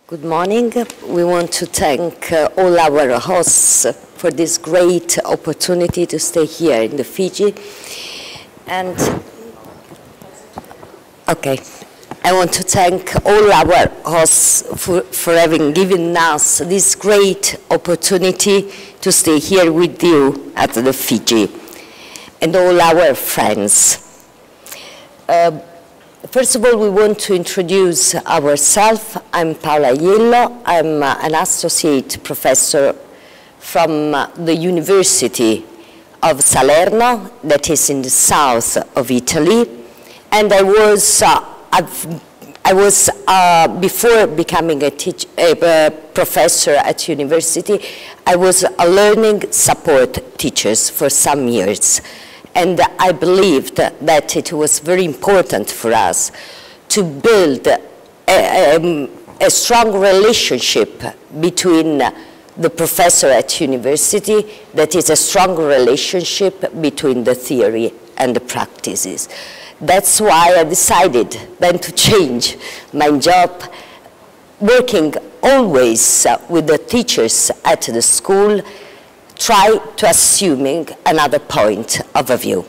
Good morning. We want to thank all our hosts for this great opportunity to stay here in the Fiji. And, okay, I want to thank all our hosts for having given us this great opportunity to stay here with you at the Fiji, and all our friends. First of all, we want to introduce ourselves. I'm Paola Aiello. I'm an associate professor from the University of Salerno, that is in the south of Italy. And I was before becoming a professor at university, I was a learning support teacher for some years. And I believed that it was very important for us to build a strong relationship between the professor at university, that is a strong relationship between the theory and the practices. That's why I decided then to change my job, working always with the teachers at the school, try to assuming another point of view.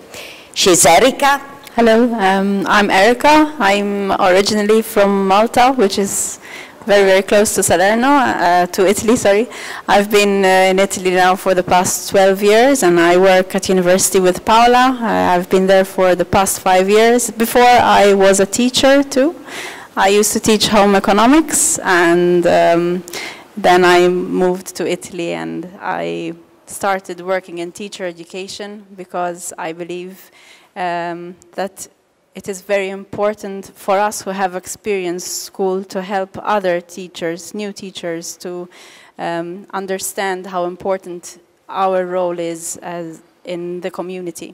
She's Erika. Hello, I'm Erika. I'm originally from Malta, which is very, very close to Salerno, to Italy, sorry. I've been in Italy now for the past 12 years, and I work at university with Paola. I've been there for the past 5 years. Before, I was a teacher too. I used to teach home economics, and then I moved to Italy, and I started working in teacher education because I believe that it is very important for us who have experienced school to help other teachers, new teachers, to understand how important our role is in the community.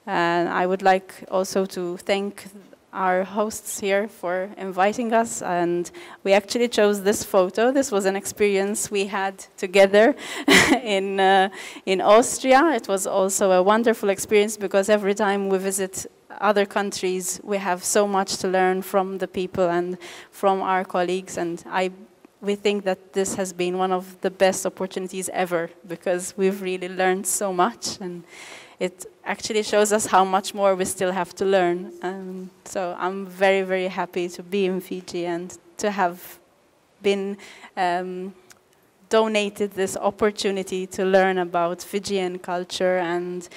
And I would like also to thank our hosts here for inviting us, and we actually chose this photo. This was an experience we had together in Austria. It was also a wonderful experience because every time we visit other countries, we have so much to learn from the people and from our colleagues, and we think that this has been one of the best opportunities ever because we've really learned so much, and it actually shows us how much more we still have to learn. So I'm very, very happy to be in Fiji and to have been donated this opportunity to learn about Fijian culture and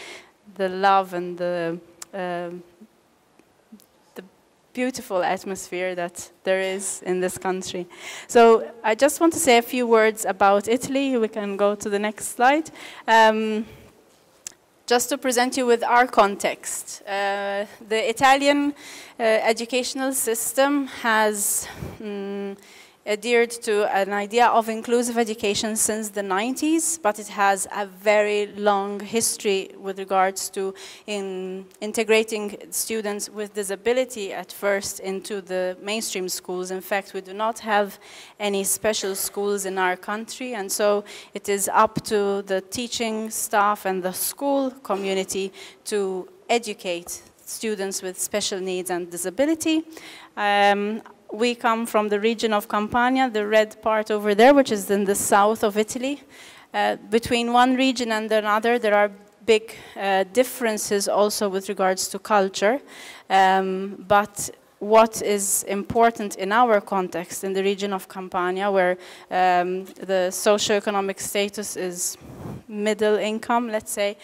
the love and the beautiful atmosphere that there is in this country. So I just want to say a few words about Italy. We can go to the next slide. Just to present you with our context. The Italian educational system has adhered to an idea of inclusive education since the 90s, but it has a very long history with regards to integrating students with disability at first into the mainstream schools. In fact, we do not have any special schools in our country, and so it is up to the teaching staff and the school community to educate students with special needs and disability. We come from the region of Campania, the red part over there, which is in the south of Italy. Between one region and another, there are big differences also with regards to culture. But what is important in our context, in the region of Campania, where the socioeconomic status is middle income, let's say,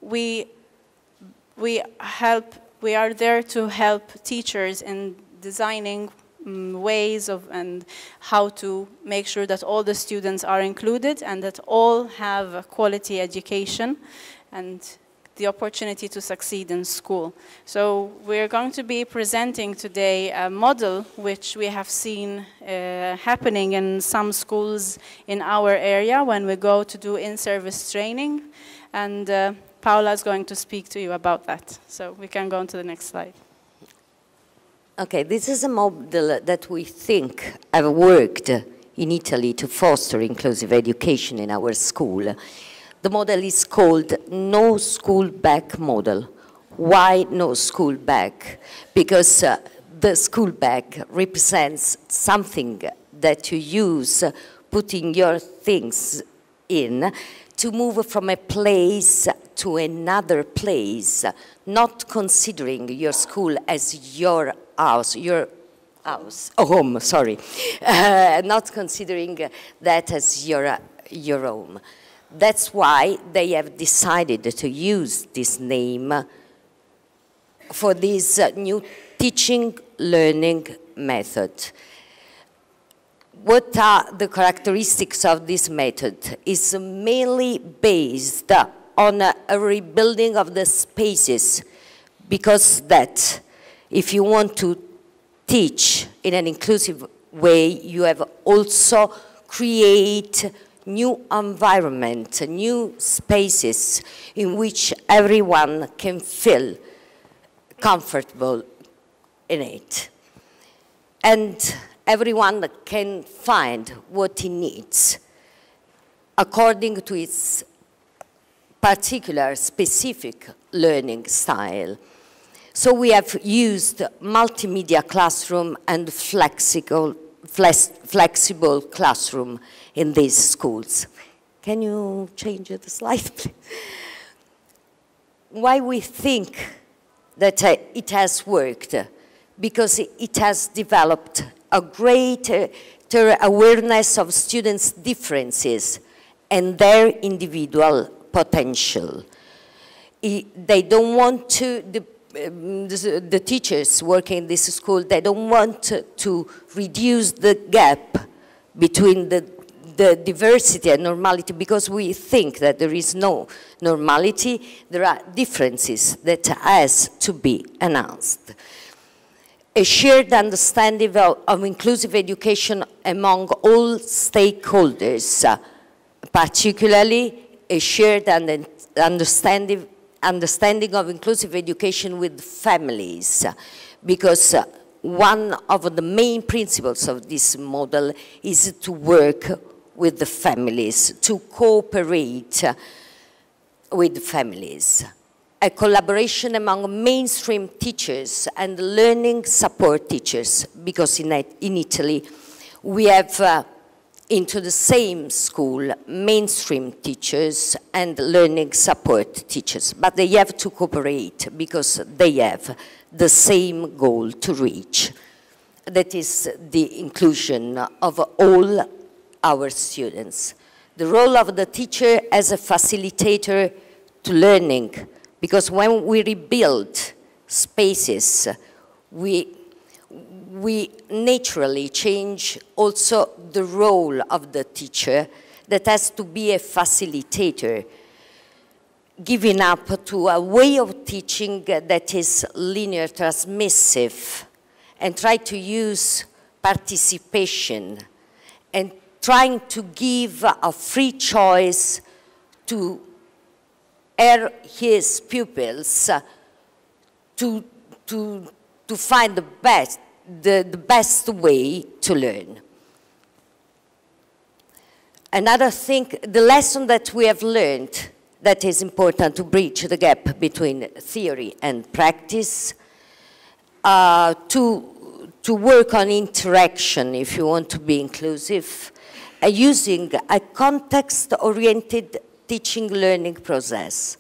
we are there to help teachers in designing ways of and how to make sure that all the students are included and that all have a quality education and the opportunity to succeed in school. So we're going to be presenting today a model which we have seen happening in some schools in our area when we go to do in-service training, and Paola is going to speak to you about that. So we can go on to the next slide. Okay, this is a model that we think have worked in Italy to foster inclusive education in our school. The model is called No School Bag Model. Why no school bag? Because the school bag represents something that you use, putting your things in, to move from a place to another place, not considering your school as your house, home, sorry, not considering that as your home. That's why they have decided to use this name for this new teaching learning method. What are the characteristics of this method? It's mainly based on a rebuilding of the spaces, because that, if you want to teach in an inclusive way, you have also create new environment, new spaces in which everyone can feel comfortable in it. And everyone can find what he needs according to its particular, specific learning style. So we have used multimedia classroom and flexible classroom in these schools. Can you change the slide, please? Why we think that it has worked? Because it has developed a greater awareness of students' differences and their individual potential. They don't want to, the teachers working in this school, they don't want to reduce the gap between the diversity and normality, because we think that there is no normality, there are differences that has to be announced. A shared understanding of inclusive education among all stakeholders, particularly a shared understanding of inclusive education with families, because one of the main principles of this model is to work with the families, to cooperate with families. A collaboration among mainstream teachers and learning support teachers, because in Italy we have into the same school mainstream teachers and learning support teachers, but they have to cooperate because they have the same goal to reach. That is the inclusion of all our students. The role of the teacher as a facilitator to learning, because when we rebuild spaces, we naturally change also the role of the teacher, that has to be a facilitator, giving up to a way of teaching that is linear, transmissive, and try to use participation, and trying to give a free choice to his pupils to find the best way to learn. Another thing, the lesson that we have learned that is important to bridge the gap between theory and practice, to work on interaction if you want to be inclusive, using a context-oriented teaching learning process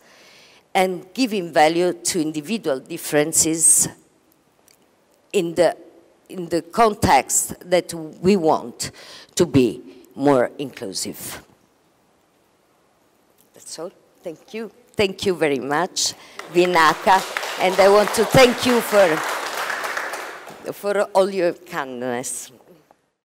and giving value to individual differences in the context that we want to be more inclusive. That's all. Thank you. Thank you very much, Vinaka. And I want to thank you for all your kindness.